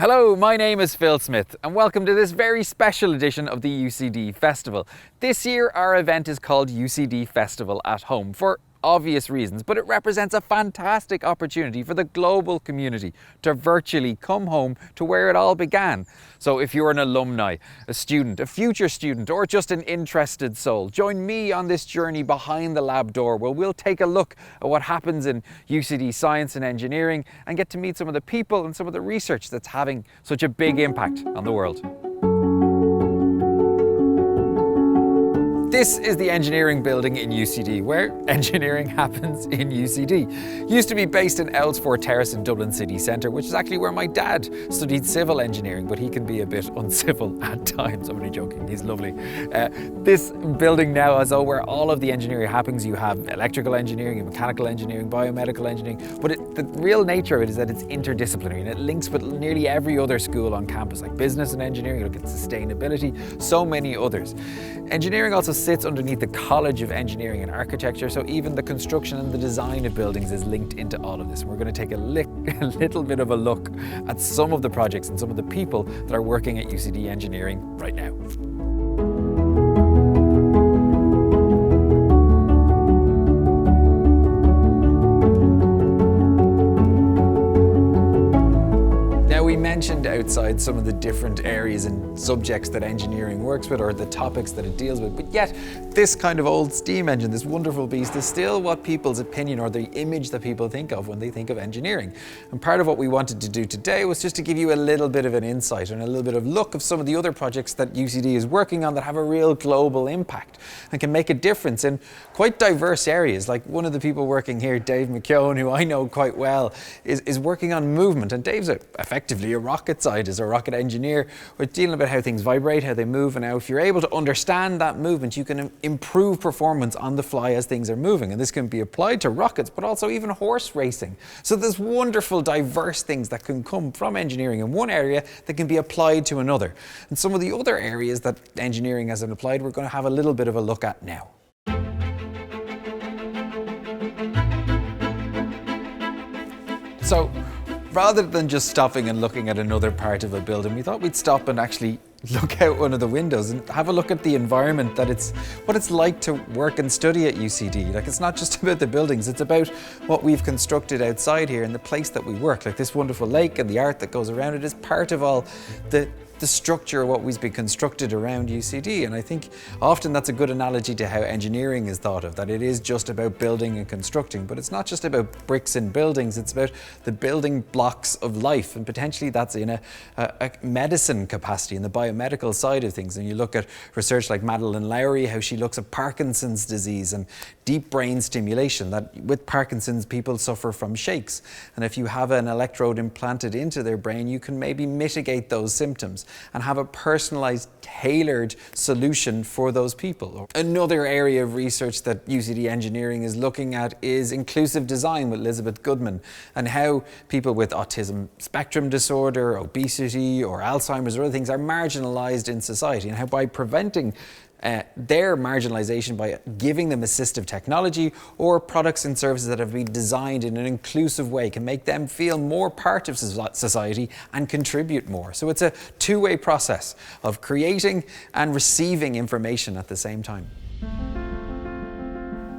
Hello, my name is Phil Smyth and welcome to this very special edition of the UCD Festival. This year our event is called UCD Festival at Home for obvious reasons, but it represents a fantastic opportunity for the global community to virtually come home to where it all began. So if you're an alumni, a student, a future student, or just an interested soul, join me on this journey behind the lab door where we'll take a look at what happens in UCD Science and Engineering and get to meet some of the people and some of the research that's having such a big impact on the world. This is the engineering building in UCD, where engineering happens in UCD. Used to be based in Earlsfort Terrace in Dublin city centre, which is actually where my dad studied civil engineering, but he can be a bit uncivil at times. I'm only joking, he's lovely. This building now is where all of the engineering happens. You have electrical engineering, mechanical engineering, biomedical engineering, but the real nature of it is that it's interdisciplinary and it links with nearly every other school on campus, like business and engineering, look at sustainability, so many others. Engineering also sits underneath the College of Engineering and Architecture, so even the construction and the design of buildings is linked into all of this. We're going to take a little bit of a look at some of the projects and some of the people that are working at UCD Engineering right now. We mentioned outside some of the different areas and subjects that engineering works with, or the topics that it deals with, but yet this kind of old steam engine, this wonderful beast, is still what people's opinion or the image that people think of when they think of engineering. And part of what we wanted to do today was just to give you a little bit of an insight and a little bit of look of some of the other projects that UCD is working on that have a real global impact and can make a difference in quite diverse areas. Like one of the people working here, Dave McKeown, who I know quite well, is working on movement, and Dave's effectively a rocket scientist or rocket engineer. We're dealing about how things vibrate, how they move, and now if you're able to understand that movement, you can improve performance on the fly as things are moving. And this can be applied to rockets, but also even horse racing. So there's wonderful, diverse things that can come from engineering in one area that can be applied to another. And some of the other areas that engineering hasn't applied, we're going to have a little bit of a look at now. So, rather than just stopping and looking at another part of a building, we thought we'd stop and actually look out one of the windows and have a look at the environment, what it's like to work and study at UCD. Like, it's not just about the buildings, it's about what we've constructed outside here and the place that we work. Like this wonderful lake and the art that goes around it is part of all the structure of what we've been constructed around UCD. And I think often that's a good analogy to how engineering is thought of, that it is just about building and constructing, but it's not just about bricks and buildings, it's about the building blocks of life. And potentially that's in a medicine capacity, in the biomedical side of things. And you look at research like Madeline Lowry, how she looks at Parkinson's disease and deep brain stimulation, that with Parkinson's people suffer from shakes. And if you have an electrode implanted into their brain, you can maybe mitigate those symptoms and have a personalized, tailored solution for those people. Another area of research that UCD Engineering is looking at is inclusive design with Elizabeth Goodman, and how people with autism spectrum disorder, obesity, or Alzheimer's or other things are marginalized in society, and how by preventing their marginalization by giving them assistive technology or products and services that have been designed in an inclusive way can make them feel more part of society and contribute more. So it's a two-way process of creating and receiving information at the same time.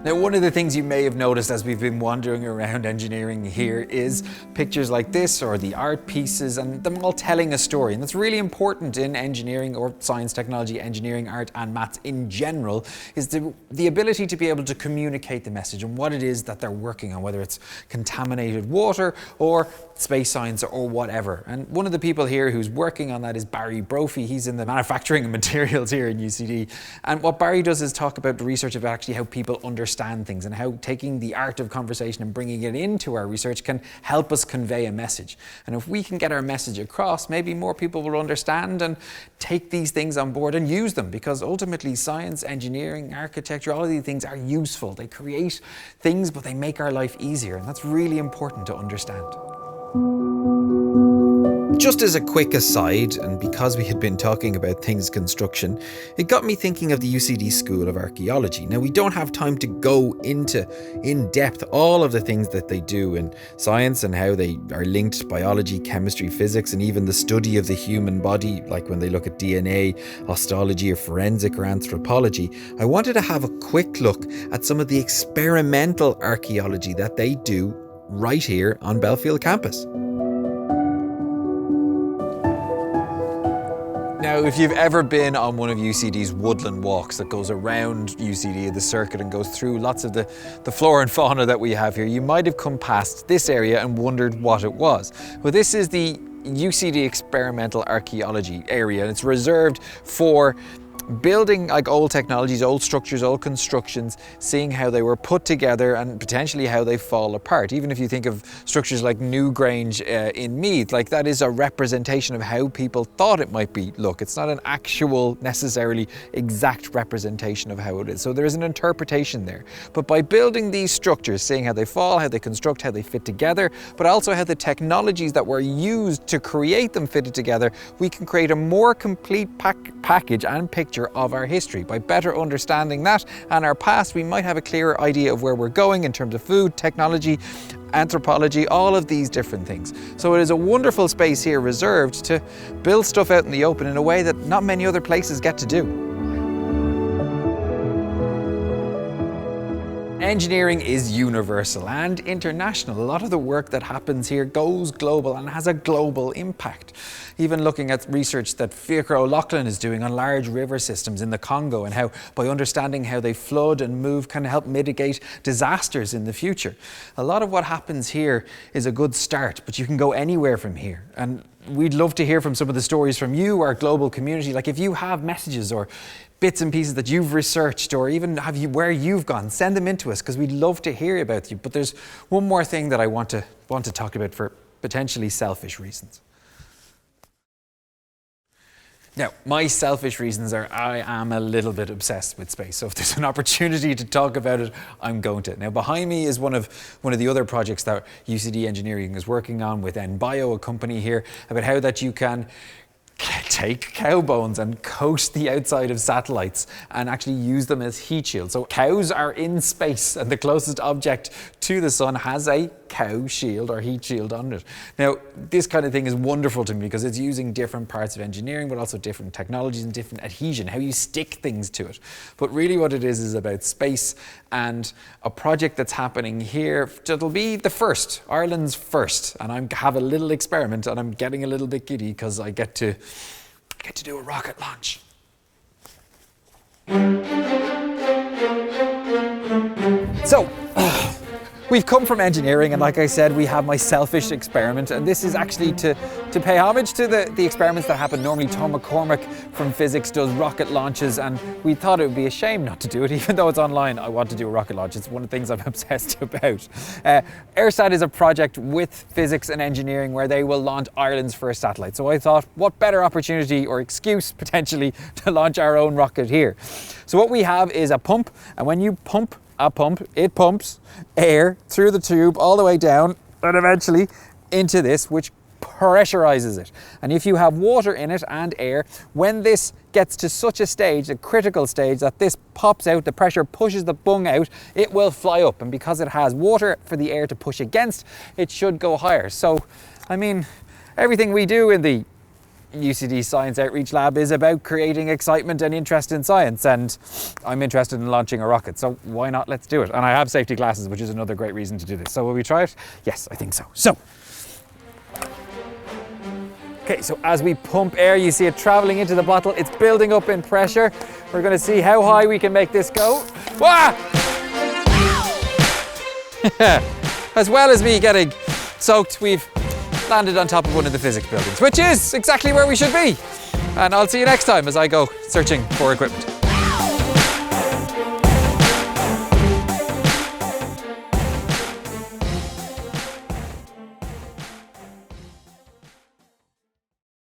Now, one of the things you may have noticed as we've been wandering around engineering here is pictures like this, or the art pieces, and them all telling a story. And that's really important in engineering, or science, technology, engineering, art and maths in general, is the ability to be able to communicate the message and what it is that they're working on, whether it's contaminated water or space science or whatever. And one of the people here who's working on that is Barry Brophy. He's in the manufacturing of materials here in UCD. And what Barry does is talk about the research of actually how people understand things and how taking the art of conversation and bringing it into our research can help us convey a message. And if we can get our message across, maybe more people will understand and take these things on board and use them, because ultimately science, engineering, architecture, all of these things are useful. They create things, but they make our life easier, and that's really important to understand. Just as a quick aside, and because we had been talking about things construction, it got me thinking of the UCD School of Archaeology. Now, we don't have time to go into in depth all of the things that they do in science and how they are linked to biology, chemistry, physics, and even the study of the human body, like when they look at DNA, histology, or forensic or anthropology. I wanted to have a quick look at some of the experimental archaeology that they do right here on Belfield campus. Now, if you've ever been on one of UCD's woodland walks that goes around UCD, the circuit, and goes through lots of the flora and fauna that we have here, you might have come past this area and wondered what it was. Well, this is the UCD Experimental Archaeology area, and it's reserved for building like old technologies, old structures, old constructions, seeing how they were put together and potentially how they fall apart. Even if you think of structures like Newgrange in Meath, like that is a representation of how people thought it might be. Look, it's not an actual, necessarily exact representation of how it is. So there is an interpretation there. But by building these structures, seeing how they fall, how they construct, how they fit together, but also how the technologies that were used to create them fitted together, we can create a more complete package and picture of our history. By better understanding that and our past, we might have a clearer idea of where we're going in terms of food, technology, anthropology, all of these different things. So it is a wonderful space here reserved to build stuff out in the open in a way that not many other places get to do. Engineering is universal and international. A lot of the work that happens here goes global and has a global impact. Even looking at research that Fiachra O'Loughlin is doing on large river systems in the Congo and how, by understanding how they flood and move, can help mitigate disasters in the future. A lot of what happens here is a good start, but you can go anywhere from here. And we'd love to hear from some of the stories from you, our global community. Like if you have messages or bits and pieces that you've researched, or even where you've gone, send them in to us because we'd love to hear about you. But there's one more thing that I want to talk about for potentially selfish reasons. Now, my selfish reasons are I am a little bit obsessed with space. So if there's an opportunity to talk about it, I'm going to. Now, behind me is one of the other projects that UCD Engineering is working on with NBio, a company here, about how that you can take cow bones and coat the outside of satellites and actually use them as heat shields. So cows are in space and the closest object to the sun has a cow shield or heat shield on it. Now, this kind of thing is wonderful to me because it's using different parts of engineering, but also different technologies and different adhesion, how you stick things to it. But really what it is about space and a project that's happening here that'll be the first, Ireland's first. And I have a little experiment and I'm getting a little bit giddy because I get to do a rocket launch. So, we've come from engineering, and like I said, we have my selfish experiment, and this is actually to pay homage to the experiments that happen. Normally Tom McCormack from physics does rocket launches, and we thought it would be a shame not to do it, even though it's online. I want to do a rocket launch. It's one of the things I'm obsessed about. AirSat is a project with physics and engineering where they will launch Ireland's first satellite. So I thought, what better opportunity or excuse potentially to launch our own rocket here? So what we have is a pump, and when you pump a pump, it pumps air through the tube all the way down and eventually into this, which pressurizes it. And if you have water in it and air, when this gets to such a stage, a critical stage, that this pops out, the pressure pushes the bung out, it will fly up. And because it has water for the air to push against, it should go higher. So, I mean, everything we do in the UCD Science Outreach Lab is about creating excitement and interest in science, and I'm interested in launching a rocket, so why not? Let's do it. And I have safety glasses, which is another great reason to do this. So will we try it? Yes, I think so. So, okay, so as we pump air, you see it traveling into the bottle. It's building up in pressure. We're going to see how high we can make this go. Wah! As well as me getting soaked, we've landed on top of one of the physics buildings, which is exactly where we should be. And I'll see you next time as I go searching for equipment.